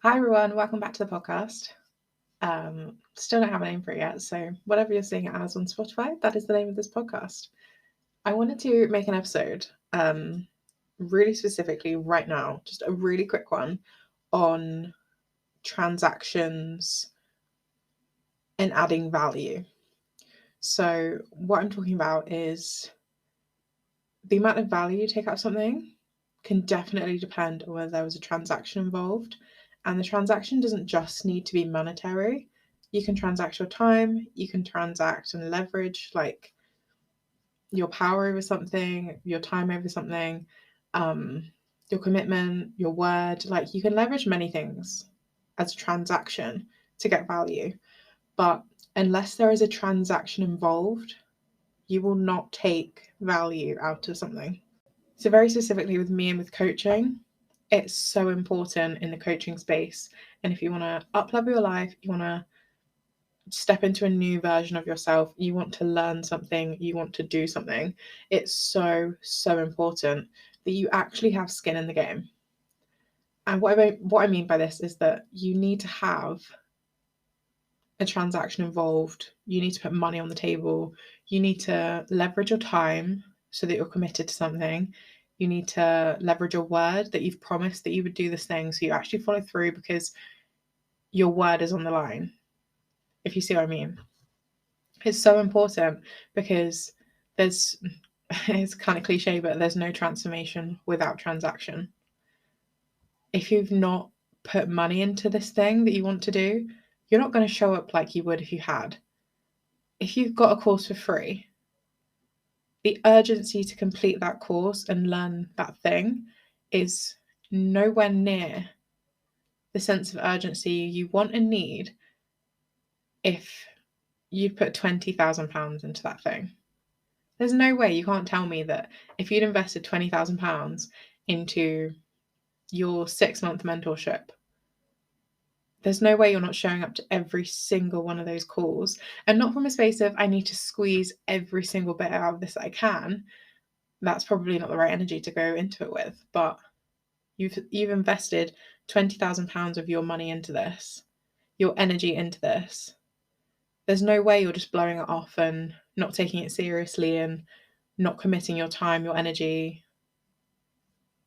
Hi everyone, welcome back to the podcast. Still don't have a name for it yet, so whatever you're seeing it as on Spotify, that is the name of this podcast. I wanted to make an episode, really specifically right now, just a really quick one on transactions and adding value. So what I'm talking about is the amount of value you take out of something can definitely depend on whether there was a transaction involved. And the transaction doesn't just need to be monetary. You can transact your time, you can transact and leverage like your power over something, your time over something, your commitment, your word. Like you can leverage many things as a transaction to get value. But unless there is a transaction involved, you will not take value out of something. So, very specifically with me and with coaching, it's so important in the coaching space. And if you want to uplevel your life, you want to step into a new version of yourself, you want to learn something, you want to do something, it's so, so important that you actually have skin in the game. And what I mean by this is that you need to have a transaction involved, you need to put money on the table, you need to leverage your time so that you're committed to something. You need to leverage your word that you've promised that you would do this thing so you actually follow through because your word is on the line, if you see what I mean. It's so important because there's it's kind of cliche, but there's no transformation without transaction. If you've not put money into this thing that you want to do, you're not going to show up like you would if you had. If you've got a course for free, the urgency to complete that course and learn that thing is nowhere near the sense of urgency you want and need if you put £20,000 into that thing. There's no way, you can't tell me that if you'd invested £20,000 into your 6-month mentorship, there's no way you're not showing up to every single one of those calls. And not from a space of, I need to squeeze every single bit out of this that I can. That's probably not the right energy to go into it with. But you've invested £20,000 of your money into this, your energy into this. There's no way you're just blowing it off and not taking it seriously and not committing your time, your energy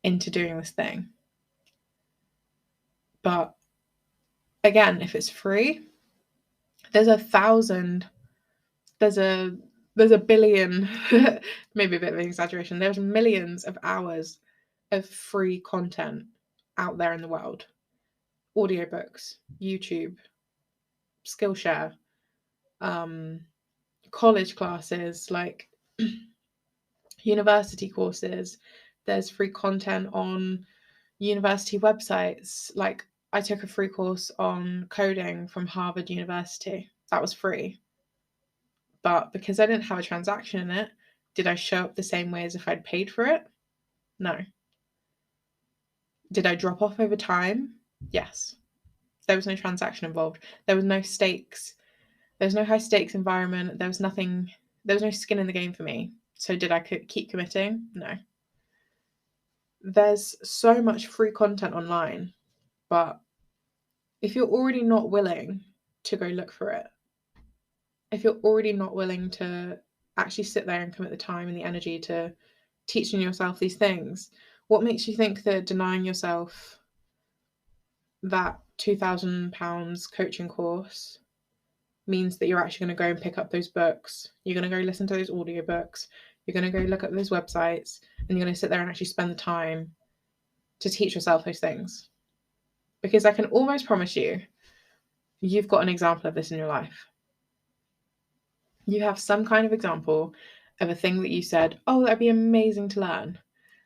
into doing this thing. But again, if it's free, there's a billion, maybe a bit of an exaggeration, there's millions of hours of free content out there in the world. Audiobooks, YouTube, Skillshare, college classes, like university courses. There's free content on university websites. Like I took a free course on coding from Harvard University. That was free. But because I didn't have a transaction in it, did I show up the same way as if I'd paid for it? No. Did I drop off over time? Yes. There was no transaction involved. There was no stakes. There was no high stakes environment. There was nothing. There was no skin in the game for me. So did I keep committing? No. There's so much free content online, but if you're already not willing to go look for it, if you're already not willing to actually sit there and commit the time and the energy to teaching yourself these things, what makes you think that denying yourself that £2,000 coaching course means that you're actually going to go and pick up those books, you're going to go listen to those audiobooks, you're going to go look at those websites, and you're going to sit there and actually spend the time to teach yourself those things? Because I can almost promise you've got an example of this in your life. You have some kind of example of a thing that you said, oh, that'd be amazing to learn.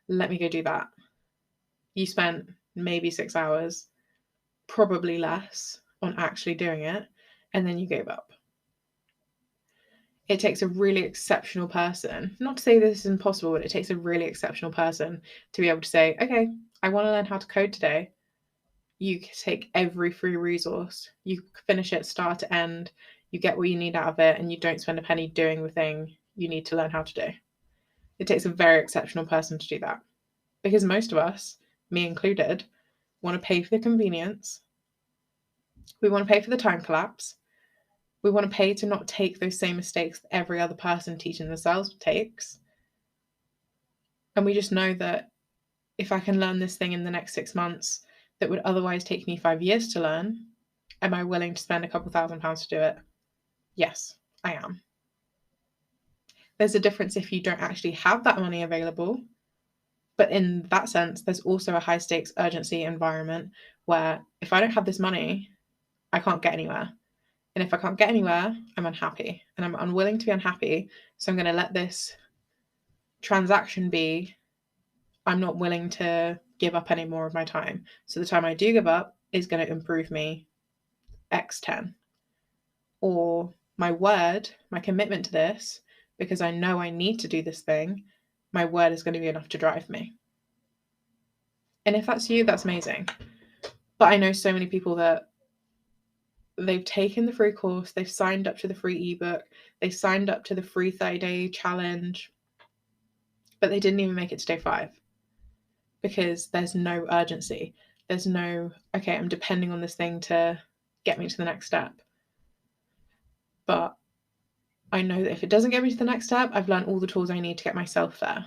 Let me go do that. You spent maybe 6 hours, probably less, on actually doing it, and then you gave up. It takes a really exceptional person, not to say this is impossible, but it takes a really exceptional person to be able to say, okay, I want to learn how to code today. You take every free resource, you finish it start to end, you get what you need out of it, and you don't spend a penny doing the thing you need to learn how to do. It takes a very exceptional person to do that. Because most of us, me included, want to pay for the convenience We want to pay for the time collapse. We want to pay to not take those same mistakes that every other person teaching themselves takes. And we just know that if I can learn this thing in the next 6 months that would otherwise take me 5 years to learn, am I willing to spend a couple £1,000s to do it? Yes, I am. There's a difference if you don't actually have that money available. But in that sense, there's also a high stakes urgency environment where if I don't have this money, I can't get anywhere. And if I can't get anywhere, I'm unhappy and I'm unwilling to be unhappy. So I'm going to let this transaction be. I'm not willing to give up any more of my time. So the time I do give up is going to improve me X10. Or my word, my commitment to this, because I know I need to do this thing, my word is going to be enough to drive me. And if that's you, that's amazing. But I know so many people that they've taken the free course, they've signed up to the free ebook, they signed up to the free 30-day challenge, but they didn't even make it to day 5 because there's no urgency. There's no, okay, I'm depending on this thing to get me to the next step. But I know that if it doesn't get me to the next step, I've learned all the tools I need to get myself there.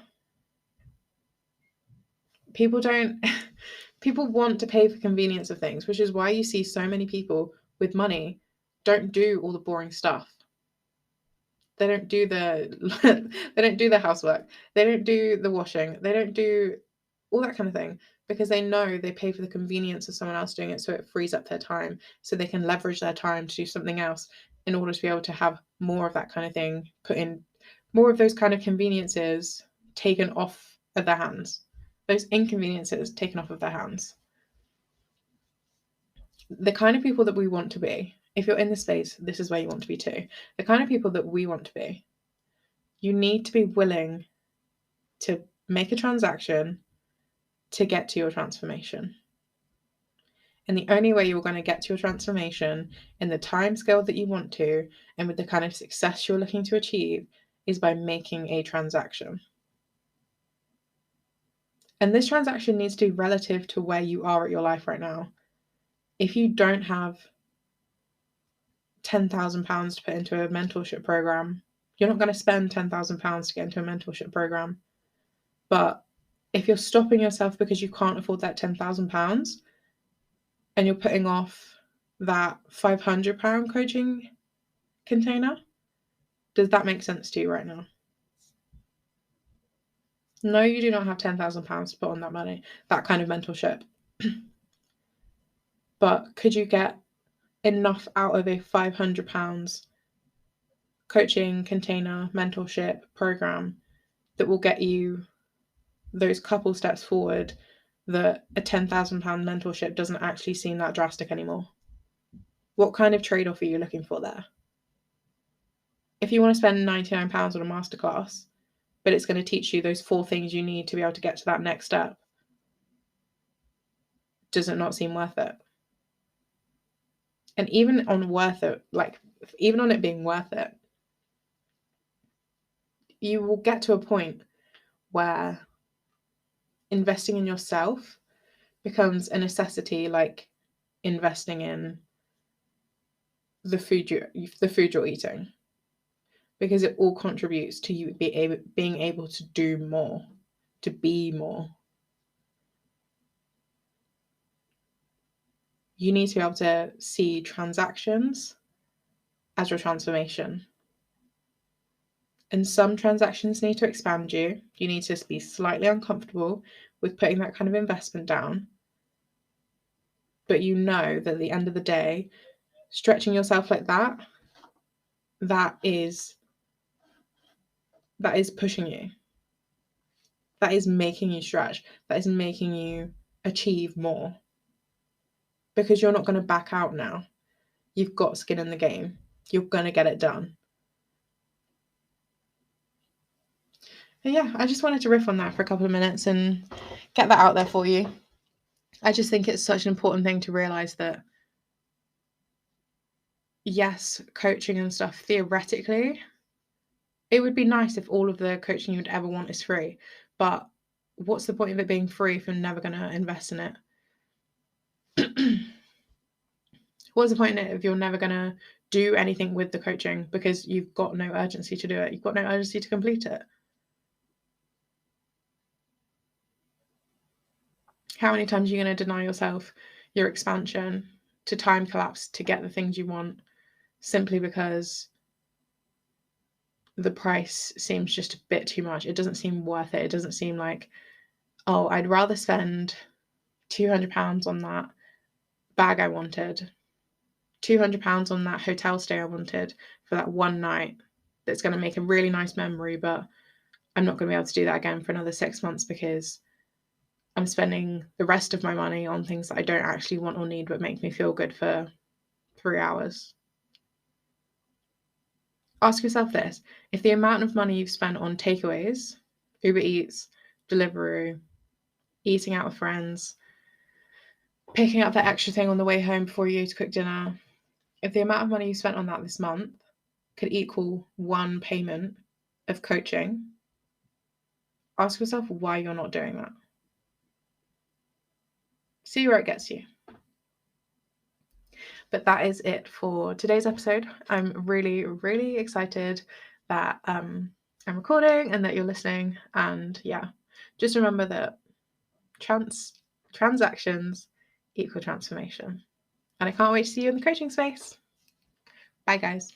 People want to pay for convenience of things, which is why you see so many people with money don't do all the boring stuff. They don't do the housework. They don't do the washing. They don't do all that kind of thing because they know they pay for the convenience of someone else doing it, so it frees up their time so they can leverage their time to do something else in order to be able to have more of that kind of thing put in, more of those kind of conveniences taken off of their hands, those inconveniences taken off of their hands. The kind of people that we want to be, if you're in the space, this is where you want to be too. The kind of people that we want to be, you need to be willing to make a transaction to get to your transformation. And the only way you're going to get to your transformation in the time scale that you want to and with the kind of success you're looking to achieve is by making a transaction. And this transaction needs to be relative to where you are at your life right now. If you don't have £10,000 to put into a mentorship program, you're not going to spend £10,000 to get into a mentorship program. But if you're stopping yourself because you can't afford that £10,000 and you're putting off that £500 coaching container, does that make sense to you right now? No, you do not have £10,000 to put on that money, that kind of mentorship. But could you get enough out of a £500 coaching container mentorship program that will get you those couple steps forward that a £10,000 mentorship doesn't actually seem that drastic anymore? What kind of trade-off are you looking for there? If you want to spend £99 on a masterclass, but it's going to teach you those 4 things you need to be able to get to that next step, does it not seem worth it? And even on worth it, like even on it being worth it, you will get to a point where investing in yourself becomes a necessity, like investing in the food you're eating, because it all contributes to you being able to do more, to be more. You need to be able to see transactions as your transformation. And some transactions need to expand you. You need to be slightly uncomfortable with putting that kind of investment down. But you know that at the end of the day, stretching yourself like that, that is pushing you. That is making you stretch. That is making you achieve more. Because you're not going to back out now. You've got skin in the game. You're going to get it done. But yeah, I just wanted to riff on that for a couple of minutes and get that out there for you. I just think it's such an important thing to realize that, yes, coaching and stuff, theoretically, it would be nice if all of the coaching you would ever want is free. But what's the point of it being free if you're never going to invest in it? What's the point in it if you're never going to do anything with the coaching because you've got no urgency to do it? You've got no urgency to complete it. How many times are you going to deny yourself your expansion to time collapse to get the things you want simply because the price seems just a bit too much? It doesn't seem worth it. It doesn't seem like, oh, I'd rather spend £200 on that bag I wanted, £200 on that hotel stay I wanted for that one night that's going to make a really nice memory, but I'm not going to be able to do that again for another 6 months because I'm spending the rest of my money on things that I don't actually want or need but make me feel good for 3 hours. Ask yourself this: if the amount of money you've spent on takeaways, Uber Eats, Deliveroo, eating out with friends, picking up that extra thing on the way home before you go to cook dinner, if the amount of money you spent on that this month could equal one payment of coaching, ask yourself why you're not doing that. See where it gets you. But that is it for today's episode. I'm really, really excited that I'm recording and that you're listening. And yeah, just remember that transactions equal transformation. And I can't wait to see you in the coaching space. Bye, guys.